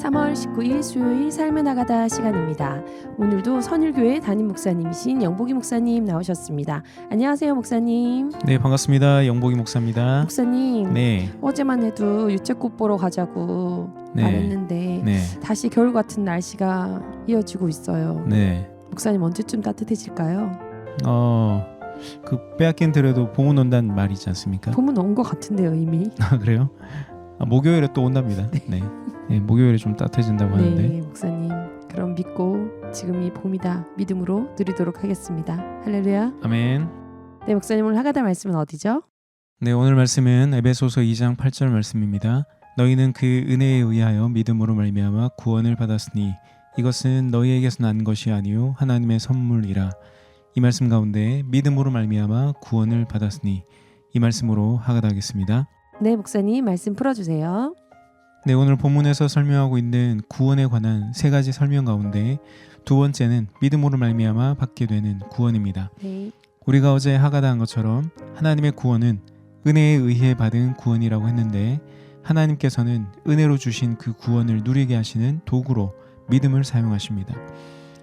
3월 19일 수요일 삶을 나가다 시간입니다. 오늘도 선일교회 담임 목사님이신 영복이 목사님 나오셨습니다. 안녕하세요, 목사님. 네, 반갑습니다. 영복이 목사입니다. 목사님, 네, 어제만 해도 유채꽃 보러 가자고 네. 말했는데 네, 다시 겨울 같은 날씨가 이어지고 있어요. 네. 목사님 언제쯤 따뜻해질까요? 그 빼앗긴 들에도 봄은 온다는 말이지 않습니까? 봄은 온 것 같은데요, 이미. 아, 그래요? 목요일에 또 온답니다. 네. 네, 목요일에 좀 따뜻해진다고 하는데. 네, 목사님. 그럼 믿고 지금이 봄이다 믿음으로 누리도록 하겠습니다. 할렐루야. 아멘. 네, 목사님 오늘 하가다 말씀은 어디죠? 네, 오늘 말씀은 에베소서 2장 8절 말씀입니다. 너희는 그 은혜에 의하여 믿음으로 말미암아 구원을 받았으니 이것은 너희에게서 난 것이 아니요 하나님의 선물이라. 이 말씀 가운데 믿음으로 말미암아 구원을 받았으니 이 말씀으로 하가다 하겠습니다. 네, 목사님 말씀 풀어주세요. 네, 오늘 본문에서 설명하고 있는 구원에 관한 세 가지 설명 가운데 두 번째는 믿음으로 말미암아 받게 되는 구원입니다. 네, 우리가 어제 하가다한 것처럼 하나님의 구원은 은혜에 의해 받은 구원이라고 했는데 하나님께서는 은혜로 주신 그 구원을 누리게 하시는 도구로 믿음을 사용하십니다.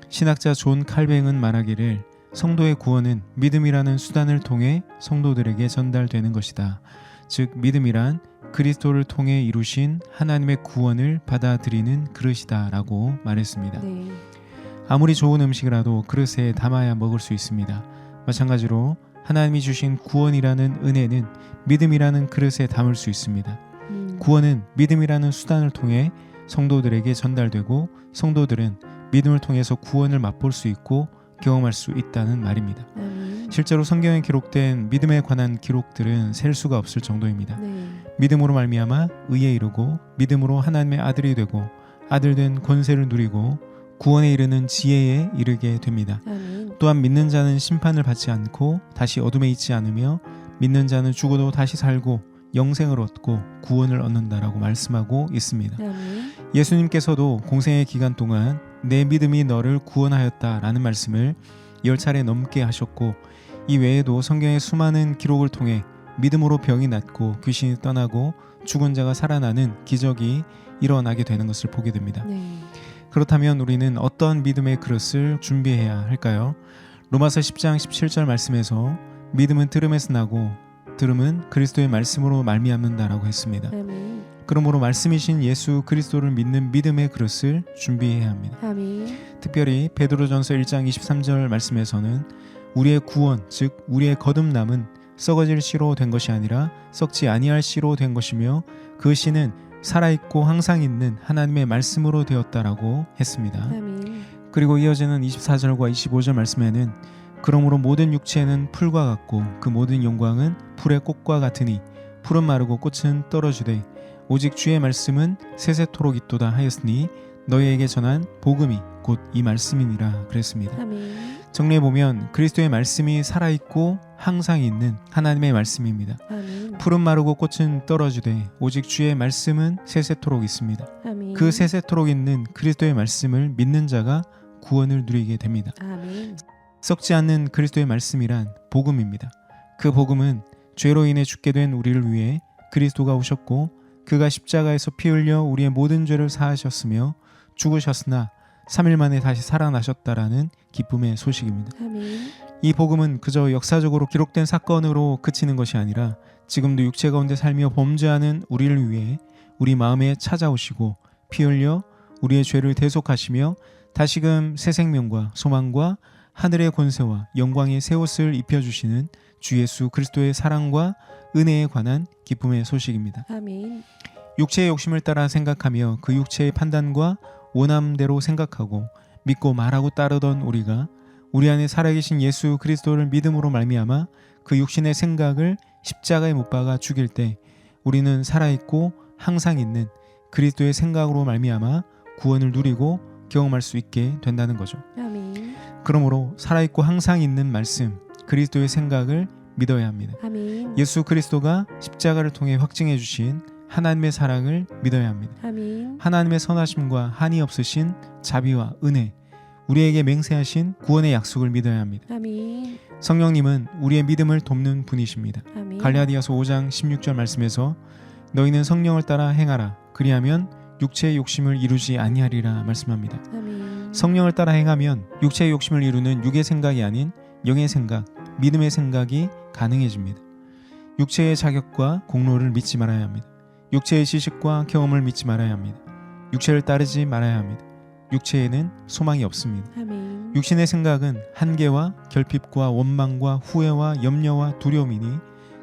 신학자 존 칼뱅은 말하기를 성도의 구원은 믿음이라는 수단을 통해 성도들에게 전달되는 것이다. 즉 믿음이란 그리스도를 통해 이루신 하나님의 구원을 받아들이는 그릇이다 라고 말했습니다. 네, 아무리 좋은 음식이라도 그릇에 담아야 먹을 수 있습니다. 마찬가지로 하나님이 주신 구원이라는 은혜는 믿음이라는 그릇에 담을 수 있습니다. 구원은 믿음이라는 수단을 통해 성도들에게 전달되고 성도들은 믿음을 통해서 구원을 맛볼 수 있고 경험할 수 있다는 말입니다. 실제로 성경에 기록된 믿음에 관한 기록들은 셀 수가 없을 정도입니다. 네, 믿음으로 말미암아 의에 이르고 믿음으로 하나님의 아들이 되고 아들된 권세를 누리고 구원에 이르는 지혜에 이르게 됩니다. 아멘. 또한 믿는 자는 심판을 받지 않고 다시 어둠에 있지 않으며 믿는 자는 죽어도 다시 살고 영생을 얻고 구원을 얻는다라고 말씀하고 있습니다. 아멘. 예수님께서도 공생의 기간 동안 내 믿음이 너를 구원하였다라는 말씀을 10차례 넘게 하셨고 이 외에도 성경의 수많은 기록을 통해 믿음으로 병이 낫고 귀신이 떠나고 죽은 자가 살아나는 기적이 일어나게 되는 것을 보게 됩니다. 네, 그렇다면 우리는 어떤 믿음의 그릇을 준비해야 할까요? 로마서 10장 17절 말씀에서 믿음은 들음에서 나고 들음은 그리스도의 말씀으로 말미암는다라고 했습니다. 아멘. 그러므로 말씀이신 예수 그리스도를 믿는 믿음의 그릇을 준비해야 합니다. 아멘. 특별히 베드로전서 1장 23절 말씀에서는 우리의 구원, 즉 우리의 거듭남은 썩어질 씨로 된 것이 아니라 썩지 아니할 씨로 된 것이며 그 씨는 살아있고 항상 있는 하나님의 말씀으로 되었다라고 했습니다. 아멘. 그리고 이어지는 24절과 25절 말씀에는 그러므로 모든 육체는 풀과 같고 그 모든 영광은 풀의 꽃과 같으니 풀은 마르고 꽃은 떨어지되 오직 주의 말씀은 세세토록 있도다 하였으니 너희에게 전한 복음이 곧 이 말씀이니라 그랬습니다. 아멘. 정리해보면 그리스도의 말씀이 살아있고 항상 있는 하나님의 말씀입니다. 아멘. 풀은 마르고 꽃은 떨어지되 오직 주의 말씀은 세세토록 있습니다. 아멘. 그 세세토록 있는 그리스도의 말씀을 믿는 자가 구원을 누리게 됩니다. 아멘. 썩지 않는 그리스도의 말씀이란 복음입니다. 그 복음은 죄로 인해 죽게 된 우리를 위해 그리스도가 오셨고 그가 십자가에서 피 흘려 우리의 모든 죄를 사하셨으며 죽으셨으나 3일 만에 다시 살아나셨다라는 기쁨의 소식입니다. 아멘. 이 복음은 그저 역사적으로 기록된 사건으로 그치는 것이 아니라 지금도 육체 가운데 살며 범죄하는 우리를 위해 우리 마음에 찾아오시고 피 흘려 우리의 죄를 대속하시며 다시금 새 생명과 소망과 하늘의 권세와 영광의 새 옷을 입혀주시는 주 예수 그리스도의 사랑과 은혜에 관한 기쁨의 소식입니다. 아멘. 육체의 욕심을 따라 생각하며 그 육체의 판단과 원함대로 생각하고 믿고 말하고 따르던 우리가 우리 안에 살아계신 예수 그리스도를 믿음으로 말미암아 그 육신의 생각을 십자가에 못 박아 죽일 때 우리는 살아있고 항상 있는 그리스도의 생각으로 말미암아 구원을 누리고 경험할 수 있게 된다는 거죠. 아멘. 그러므로 살아있고 항상 있는 말씀 그리스도의 생각을 믿어야 합니다. 아멘. 예수 그리스도가 십자가를 통해 확증해 주신 하나님의 사랑을 믿어야 합니다. 아멘. 하나님의 선하심과 한이 없으신 자비와 은혜, 우리에게 맹세하신 구원의 약속을 믿어야 합니다. 아멘. 성령님은 우리의 믿음을 돕는 분이십니다. 아멘. 갈라디아서 5장 16절 말씀에서 너희는 성령을 따라 행하라. 그리하면 육체의 욕심을 이루지 아니하리라 말씀합니다. 아멘. 성령을 따라 행하면 육체의 욕심을 이루는 육의 생각이 아닌 영의 생각, 믿음의 생각이 가능해집니다. 육체의 자격과 공로를 믿지 말아야 합니다. 육체의 지식과 경험을 믿지 말아야 합니다. 육체를 따르지 말아야 합니다. 육체에는 소망이 없습니다. 아멘. 육신의 생각은 한계와 결핍과 원망과 후회와 염려와 두려움이니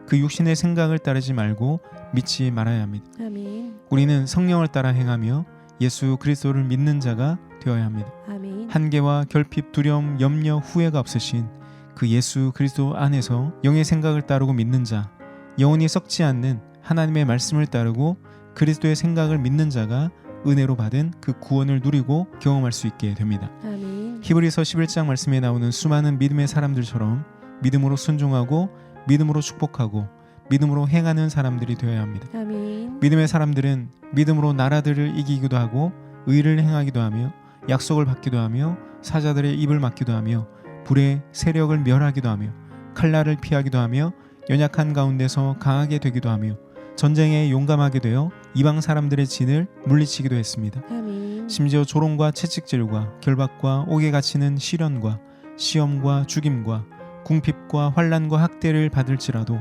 그 육신의 생각을 따르지 말고 믿지 말아야 합니다. 아멘. 우리는 성령을 따라 행하며 예수 그리스도를 믿는 자가 되어야 합니다. 아멘. 한계와 결핍, 두려움, 염려, 후회가 없으신 그 예수 그리스도 안에서 영의 생각을 따르고 믿는 자, 영혼이 썩지 않는 하나님의 말씀을 따르고 그리스도의 생각을 믿는 자가 은혜로 받은 그 구원을 누리고 경험할 수 있게 됩니다. 아멘. 히브리서 11장 말씀에 나오는 수많은 믿음의 사람들처럼 믿음으로 순종하고 믿음으로 축복하고 믿음으로 행하는 사람들이 되어야 합니다. 아멘. 믿음의 사람들은 믿음으로 나라들을 이기기도 하고 의를 행하기도 하며 약속을 받기도 하며 사자들의 입을 막기도 하며 불의 세력을 멸하기도 하며 칼날을 피하기도 하며 연약한 가운데서 강하게 되기도 하며 전쟁에 용감하게 되어 이방 사람들의 진을 물리치기도 했습니다. 아멘. 심지어 조롱과 채찍질과 결박과 옥에 갇히는 시련과 시험과 죽임과 궁핍과 환난과 학대를 받을지라도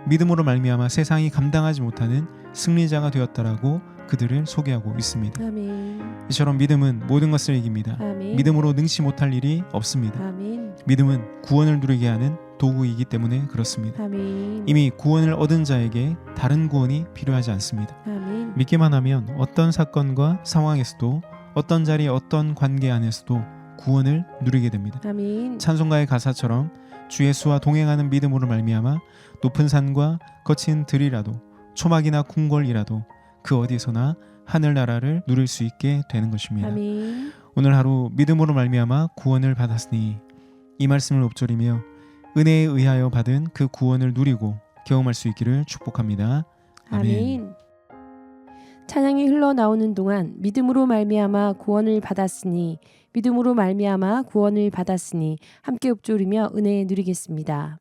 믿음으로 말미암아 세상이 감당하지 못하는 승리자가 되었다라고 그들을 소개하고 있습니다. 아멘. 이처럼 믿음은 모든 것을 이깁니다. 아멘. 믿음으로 능치 못할 일이 없습니다. 아멘. 믿음은 구원을 누리게 하는 도구이기 때문에 그렇습니다. 아멘. 이미 구원을 얻은 자에게 다른 구원이 필요하지 않습니다. 아멘. 믿기만 하면 어떤 사건과 상황에서도 어떤 자리 어떤 관계 안에서도 구원을 누리게 됩니다. 아멘. 찬송가의 가사처럼 주 예수와 동행하는 믿음으로 말미암아 높은 산과 거친 들이라도 초막이나 궁궐이라도 그 어디서나 하늘나라를 누릴 수 있게 되는 것입니다. 아멘. 오늘 하루 믿음으로 말미암아 구원을 받았으니 이 말씀을 읊조리며 은혜에 의하여 받은 그 구원을 누리고 경험할 수 있기를 축복합니다. 아멘. 찬양이 흘러나오는 동안 믿음으로 말미암아 구원을 받았으니 믿음으로 말미암아 구원을 받았으니 함께 읊조리며 은혜 누리겠습니다.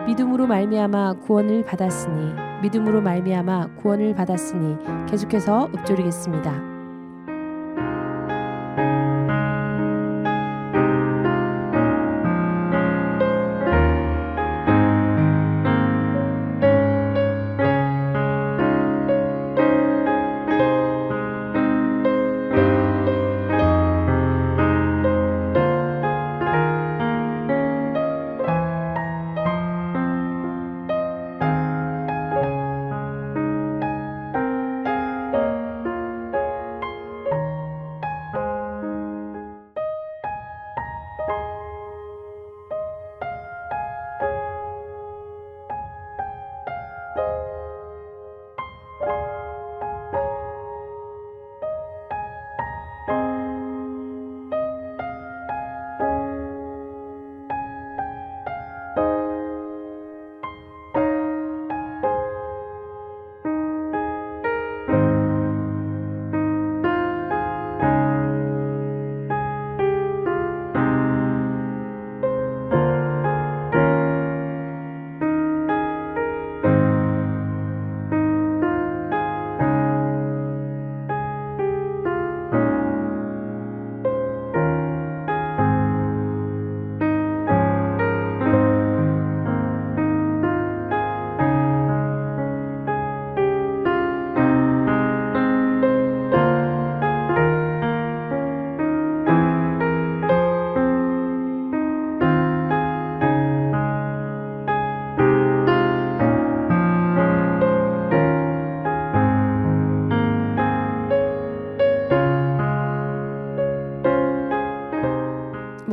믿음으로 말미암아 구원을 받았으니 믿음으로 말미암아 구원을 받았으니 계속해서 읊조리겠습니다.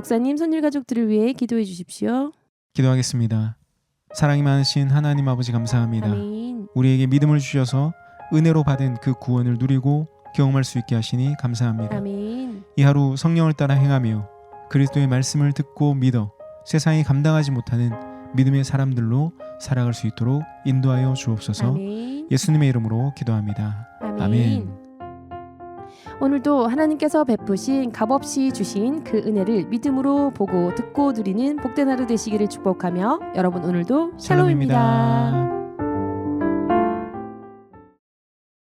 목사님 선일 가족들을 위해 기도해 주십시오. 기도하겠습니다. 사랑이 많으신 하나님 아버지 감사합니다. 아멘. 우리에게 믿음을 주셔서 은혜로 받은 그 구원을 누리고 경험할 수 있게 하시니 감사합니다. 아멘. 이 하루 성령을 따라 행하며 그리스도의 말씀을 듣고 믿어 세상이 감당하지 못하는 믿음의 사람들로 살아갈 수 있도록 인도하여 주옵소서. 아멘. 예수님의 이름으로 기도합니다. 아멘. 오늘도 하나님께서 베푸신 값없이 주신 그 은혜를 믿음으로 보고 듣고 누리는 복된 하루 되시기를 축복하며 여러분 오늘도 샬롬입니다.